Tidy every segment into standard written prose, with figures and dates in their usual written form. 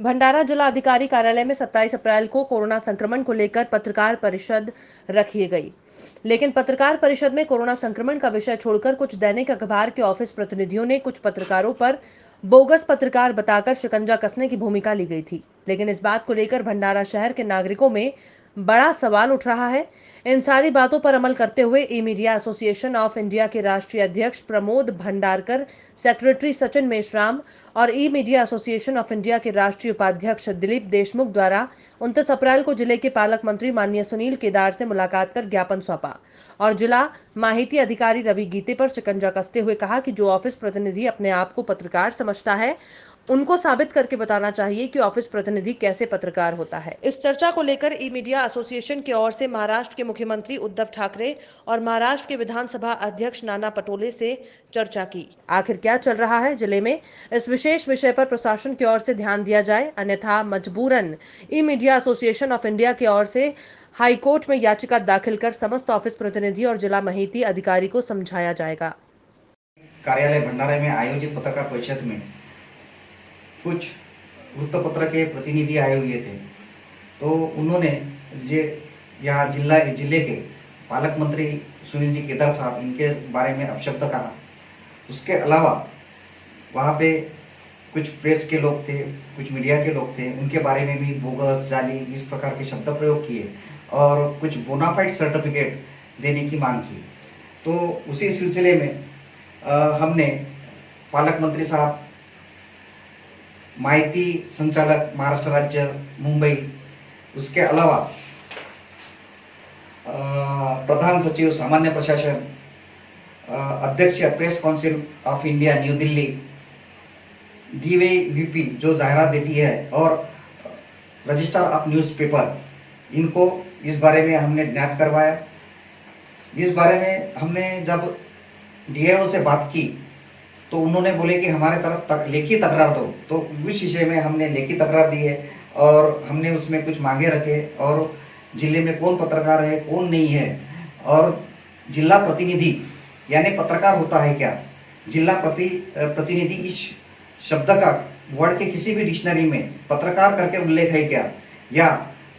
भंडारा जिला अधिकारी कार्यालय में 27 अप्रैल को कोरोना संक्रमण को लेकर पत्रकार परिषद रखी गई। लेकिन पत्रकार परिषद में कोरोना संक्रमण का विषय छोड़कर कुछ दैनिक अखबार के ऑफिस प्रतिनिधियों ने कुछ पत्रकारों पर बोगस पत्रकार बताकर शिकंजा कसने की भूमिका ली गई थी। लेकिन इस बात को लेकर भंडारा शहर के नागरिकों में बड़ा सवाल उठ रहा है। इन सारी बातों पर अमल करते हुए ई मीडिया एसोसिएशन ऑफ इंडिया के राष्ट्रीय अध्यक्ष प्रमोद भंडारकर, सेक्रेटरी सचिन मेश्राम और ई मीडिया एसोसिएशन ऑफ इंडिया के राष्ट्रीय उपाध्यक्ष दिलीप देशमुख द्वारा 29 अप्रैल को जिले के पालक मंत्री माननीय सुनील केदार से मुलाकात कर ज्ञापन सौंपा और जिला माहिती अधिकारी रवि गीते पर शिकंजा कसते हुए कहा कि जो ऑफिस प्रतिनिधि अपने आप को पत्रकार समझता है, उनको साबित करके बताना चाहिए कि ऑफिस प्रतिनिधि कैसे पत्रकार होता है। इस चर्चा को लेकर ई मीडिया एसोसिएशन की ओर से महाराष्ट्र के मुख्यमंत्री उद्धव ठाकरे और महाराष्ट्र के विधानसभा अध्यक्ष नाना पटोले से चर्चा की। आखिर क्या चल रहा है जिले में, इस विशेष विषय पर प्रशासन की ओर से ध्यान दिया जाए, अन्यथा मजबूरन ई मीडिया एसोसिएशन ऑफ इंडिया की ओर से हाईकोर्ट में याचिका दाखिल कर समस्त ऑफिस प्रतिनिधि और जिला माहिती अधिकारी को समझाया जाएगा। कार्यालय भंडारा में आयोजित पत्रकार परिषद में कुछ वृत्तपत्र के प्रतिनिधि आए हुए थे, तो उन्होंने यहाँ जिले के पालक मंत्री सुनील जी केदार साहब इनके बारे में अपशब्द कहा। उसके अलावा वहाँ पे कुछ प्रेस के लोग थे, कुछ मीडिया के लोग थे, उनके बारे में भी बोगस, जाली इस प्रकार के शब्द प्रयोग किए और कुछ बोनाफाइड सर्टिफिकेट देने की मांग की। तो उसी सिलसिले में हमने पालक मंत्री साहब, माहिती संचालक महाराष्ट्र राज्य मुंबई, उसके अलावा प्रधान सचिव सामान्य प्रशासन, अध्यक्ष press council of India new Delhi, DVP जो जाहिरात देती है, और रजिस्ट्रार ऑफ न्यूज़पेपर, इनको इस बारे में हमने ज्ञात करवाया। इस बारे में हमने जब DAO से बात की तो उन्होंने बोले कि हमारे तरफ तक लेखी तकरार दो, तो उस विषय में हमने लेखी तकरार दी है और हमने उसमें कुछ मांगे रखे और जिले में कौन पत्रकार है कौन नहीं है, और जिला प्रतिनिधि यानी पत्रकार होता है क्या, जिला प्रतिनिधि इस शब्द का वर्ड के किसी भी डिक्शनरी में पत्रकार करके उल्लेख है क्या, या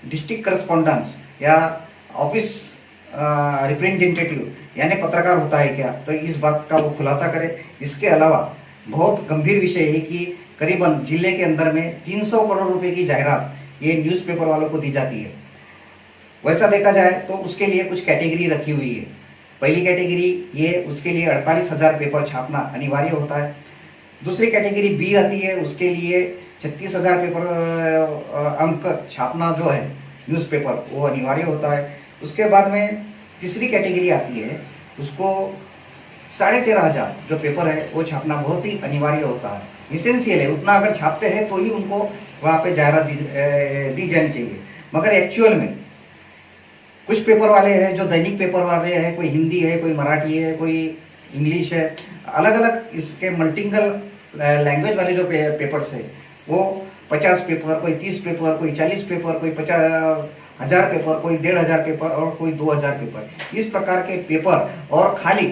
डिस्ट्रिक्ट करस्पॉन्डेंस या ऑफिस रिप्रेजेंटेटिव यानी पत्रकार होता है क्या, तो इस बात का वो खुलासा करे। इसके अलावा बहुत गंभीर विषय है कि करीबन जिले के अंदर में 300 करोड़ रुपए की जायरात ये न्यूज़पेपर वालों को दी जाती है। वैसा देखा जाए तो उसके लिए कुछ कैटेगरी रखी हुई है। पहली कैटेगरी ये, उसके लिए 48,000 पेपर छापना अनिवार्य होता है। दूसरी कैटेगरी B आती है, उसके लिए 36,000 पेपर अंक छापना जो है न्यूज़पेपर वो अनिवार्य होता है। उसके बाद में तीसरी कैटेगरी आती है, उसको 13,500 जो पेपर है वो छापना बहुत ही अनिवार्य होता है, इसेंशियल है। उतना अगर छापते हैं तो ही उनको वहाँ पे जायरात दी जानी चाहिए। मगर एक्चुअल में कुछ पेपर वाले हैं जो दैनिक पेपर वाले हैं, कोई हिंदी है, कोई मराठी है, कोई इंग्लिश है, अलग अलग इसके मल्टीपल लैंग्वेज वाले जो पेपर्स है वो 50 पेपर, कोई 30 पेपर, कोई 40 पेपर, कोई 50,000 पेपर, कोई 1,500 पेपर और कोई 2,000 पेपर, इस प्रकार के पेपर और खाली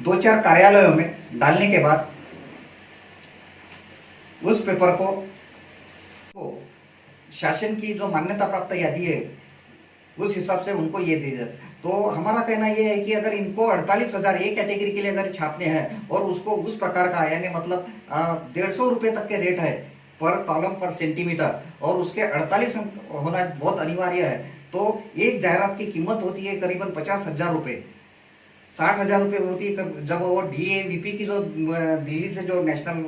2-4 कार्यालयों में डालने के बाद उस पेपर को शासन की जो मान्यता प्राप्त यादी है उस हिसाब से उनको ये दे जाए। तो हमारा कहना ये है कि अगर इनको 48,000 एक कैटेगरी के लिए अगर छापने हैं और उसको उस प्रकार का यानी मतलब 150 रुपए तक के रेट है पर कॉलम पर सेंटीमीटर और उसके 48 अंक होना बहुत अनिवार्य है, तो एक जायरात की कीमत होती है करीबन 50,000 रुपए, 60,000 रुपए होती है। जब वो DAVP की जो दिल्ली से जो नेशनल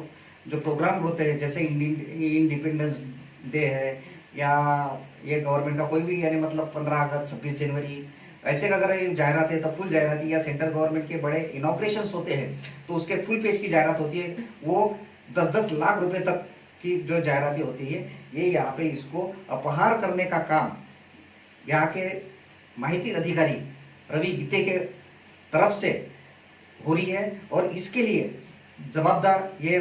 जो प्रोग्राम होते हैं, जैसे इंडिपेंडेंस डे है या ये गवर्नमेंट का कोई भी यानी मतलब 15 अगस्त 26 जनवरी ऐसे अगर जायरात है तो फुल जायरात, या सेंट्रल गवर्नमेंट के बड़े इनॉग्रेशन होते हैं तो उसके फुल पेज की जायरात होती है, वो 10-10 लाख रुपए तक की जो जायरातें होती है, ये यहाँ पे इसको अपहार करने का काम यहाँ के माहिती अधिकारी रवि गीते के तरफ से हो रही है। और इसके लिए जवाबदार ये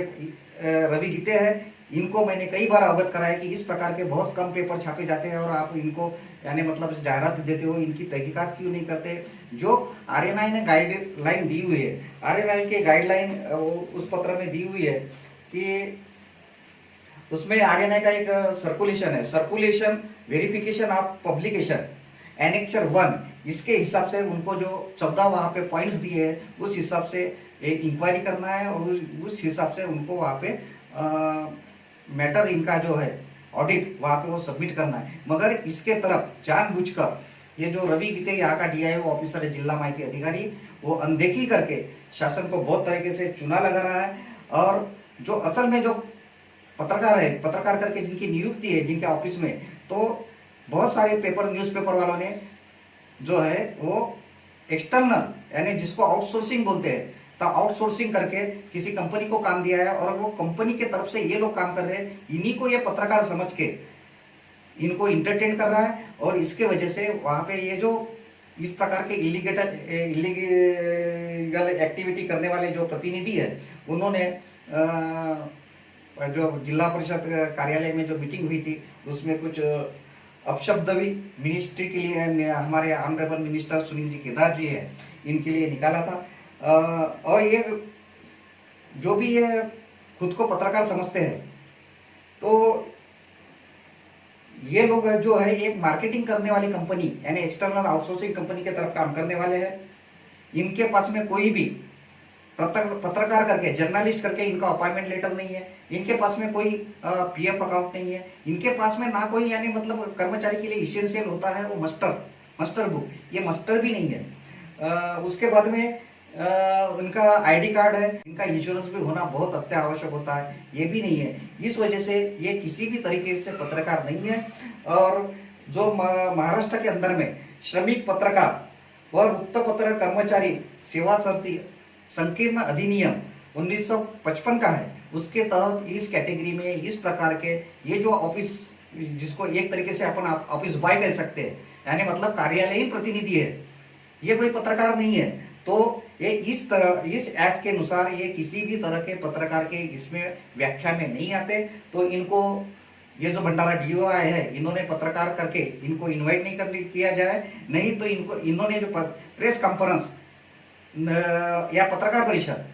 रवि गीते हैं। इनको मैंने कई बार अवगत कराया कि इस प्रकार के बहुत कम पेपर छापे जाते हैं और आप इनको यानी मतलब जायरात देते हो, इनकी तहकीकात क्यों नहीं करते। जो RNI ने गाइडलाइन दी हुई है, RNI के गाइडलाइन उस पत्र में दी हुई है कि उसमें आगे ना का एक सर्कुलेशन है, circulation verification of publication annexure 1, इसके हिसाब से उनको जो 14 वहां पे पॉइंट्स दिए हैं उस हिसाब से एक इंक्वायरी करना है और उस हिसाब से उनको वहां पे मैटर इनका जो है ऑडिट वहां पे वो सबमिट करना है। मगर इसके तरफ जानबूझकर ये जो रवि गीते यहाँ का डीआईओ ऑफिसर है, जिला माहिती अधिकारी, वो अनदेखी करके शासन को बहुत तरीके से चूना लगा रहा है। और जो असल में जो पत्रकार है, पत्रकार करके जिनकी नियुक्ति है जिनके ऑफिस में, तो बहुत सारे पेपर न्यूज़पेपर वालों ने जो है वो एक्सटर्नल यानी जिसको आउटसोर्सिंग बोलते हैं, तो आउटसोर्सिंग करके किसी कंपनी को काम दिया है और वो कंपनी के तरफ से ये लोग काम कर रहे हैं, इन्हीं को ये पत्रकार समझ के इनको इंटरटेन कर रहा है। और इसके वजह से वहां पे ये जो इस प्रकार के इलीगल एक्टिविटी करने वाले जो प्रतिनिधि है, उन्होंने जो जिला परिषद कार्यालय में जो मीटिंग हुई थी उसमें कुछ अपशब्द भी मिनिस्ट्री के लिए हमारे ऑनरेबल मिनिस्टर सुनील जी केदार जी है, इनके लिए निकाला था। और ये जो भी ये खुद को पत्रकार समझते हैं, तो ये लोग जो है एक मार्केटिंग करने वाली कंपनी यानी एक्सटर्नल आउटसोर्सिंग कंपनी के तरफ काम करने वाले हैं। इनके पास में कोई भी पत्रकार करके जर्नलिस्ट करके इनका अपॉइंटमेंट लेटर नहीं है, इनके पास में कोई पीएफ अकाउंट नहीं है, इनके पास में ना कोई यानी मतलब कर्मचारी के लिए इसेंशियल होता है वो मस्टर बुक, ये मस्टर भी नहीं है। उसके बाद में उनका आईडी कार्ड है, इनका इंश्योरेंस भी होना बहुत अत्यावश्यक होता है, ये भी नहीं है। इस वजह से ये किसी भी तरीके से पत्रकार नहीं है। और जो महाराष्ट्र के अंदर में श्रमिक पत्रकार और वृत्तपत्र कर्मचारी सेवा संकीर्ण अधिनियम 1955 का है, उसके तहत इस कैटेगरी में इस प्रकार के ये जो ऑफिस, जिसको एक तरीके से अपन ऑफिस बॉय कह सकते हैं, यानी मतलब कार्यालयीन प्रतिनिधि है, ये कोई पत्रकार नहीं है। तो ये इस तरह इस एक्ट के अनुसार ये किसी भी तरह के पत्रकार के इसमें व्याख्या में नहीं आते। तो इनको ये जो भंडारा डीओआई है, इन्होंने पत्रकार करके इनको इनवाइट नहीं किया जाए, नहीं तो इन्होंने जो प्रेस कॉन्फ्रेंस या पत्रकार परिषद,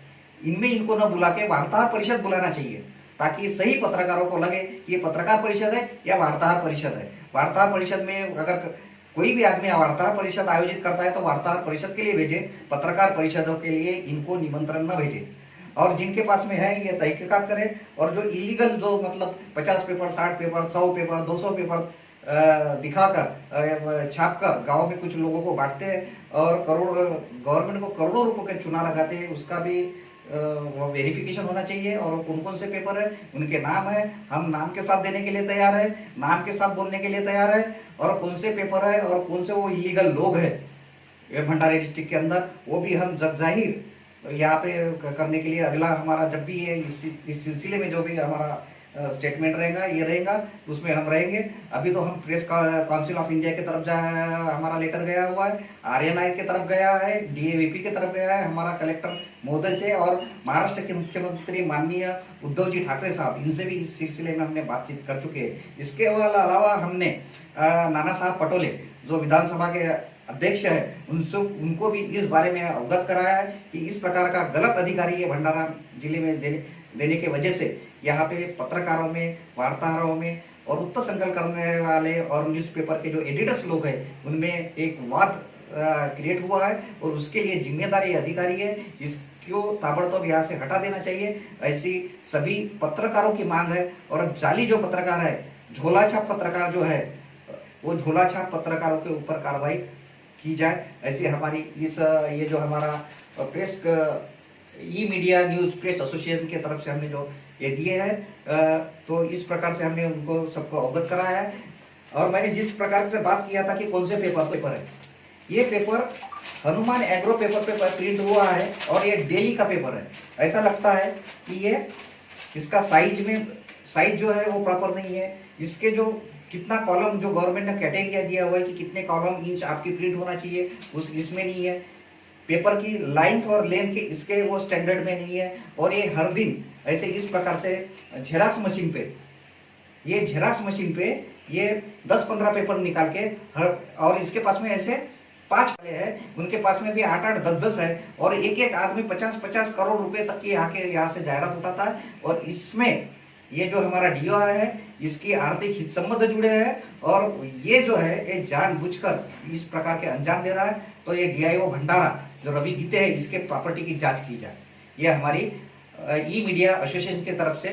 इनमें इनको न बुला के वार्ताहर परिषद बुलाना चाहिए, ताकि सही पत्रकारों को लगे कि ये पत्रकार परिषद है या वार्ताहर परिषद है। वार्ताहर परिषद में अगर कोई भी आदमी वार्ताहर परिषद आयोजित करता है तो वार्ताहर परिषद के लिए भेजे, पत्रकार परिषदों के लिए इनको निमंत्रण न भेजे। और जिनके पास में है ये तहकीकात करे, और जो इलीगल जो मतलब 50 पेपर, 60 पेपर, 100 पेपर, 200 पेपर दिखाकर छापकर गांव में कुछ लोगों को बांटते हैं और गवर्नमेंट को करोड़ों रुपए के चुना लगाते हैं, उसका भी वेरिफिकेशन होना चाहिए। और कौन कौन से पेपर है, उनके नाम है, हम नाम के साथ देने के लिए तैयार है, नाम के साथ बोलने के लिए तैयार है, और कौन से पेपर है और कौन से वो इलीगल लोग है भंडारी डिस्ट्रिक्ट के अंदर, वो भी हम जग जाहिर यहाँ पे करने के लिए अगला हमारा जब भी है इस सिलसिले में जो भी हमारा स्टेटमेंट रहेगा, ये रहेगा, उसमें हम रहेंगे। अभी तो हम प्रेस काउंसिल ऑफ इंडिया की तरफ हमारा लेटर गया हुआ है, आरएनआई की तरफ गया है, डीएवीपी की तरफ गया है हमारा कलेक्टर महोदय से, और महाराष्ट्र के मुख्यमंत्री माननीय उद्धव जी ठाकरे साहब, इनसे भी इस सिलसिले में हमने बातचीत कर चुके हैं। इसके अलावा हमने नाना साहब पटोले जो विधानसभा के अध्यक्ष है, उनको भी इस बारे में अवगत कराया है कि इस प्रकार का गलत अधिकारी ये भंडारा जिले में देने के वजह से यहाँ पे पत्रकारों में, वार्ताहरों में और उत्तर संकलन करने वाले और न्यूज़पेपर के जो एडिटर्स लोग हैं उनमें एक वाद क्रिएट हुआ है, और उसके लिए जिम्मेदारी अधिकारी है, इसको ताबड़तोड़ यहाँ से हटा देना चाहिए, ऐसी सभी पत्रकारों की मांग है। और जाली जो पत्रकार है, झोला छाप पत्रकार जो है, वो झोला छाप पत्रकारों के ऊपर कार्रवाई की जाए, ऐसी हमारी ये जो हमारा प्रेस ई मीडिया न्यूज प्रेस एसोसिएशन की तरफ से हमने जो ये दिए हैं, तो इस प्रकार से हमने उनको सबको अवगत कराया है। और मैंने जिस प्रकार से बात किया था कि कौन से पेपर है, ये पेपर हनुमान एग्रो पेपर पे प्रिंट हुआ है और ये डेली का पेपर है। ऐसा लगता है कि ये इसका साइज जो है वो प्रॉपर नहीं है, इसके जो कितना कॉलम जो गवर्नमेंट ने कैटेगरिया दिया हुआ है कि कितने कॉलम इंच आपकी प्रिंट होना चाहिए, इसमें नहीं है। पेपर की लेंथ और लेंथ के इसके वो स्टैंडर्ड में नहीं है, और ये हर दिन ऐसे इस प्रकार से झेरॉक्स मशीन पे ये 10-15 पेपर निकाल के और इसके पास में ऐसे 5 वाले हैं, उनके पास में भी 8-8, 10-10 है, और एक आदमी 50-50 करोड़ रुपए तक की यहाँ से जायरात उठाता है। और इसमें ये जो हमारा डीओ है इसकी आर्थिक हित संबंध जुड़े हैं और ये जो है ये जानबूझकर इस प्रकार के अंजाम दे रहा है। तो ये डीआईओ भंडारा जो रवि गीते हैं इसके प्रॉपर्टी की जांच की जाए, ये हमारी ई मीडिया एसोसिएशन की तरफ से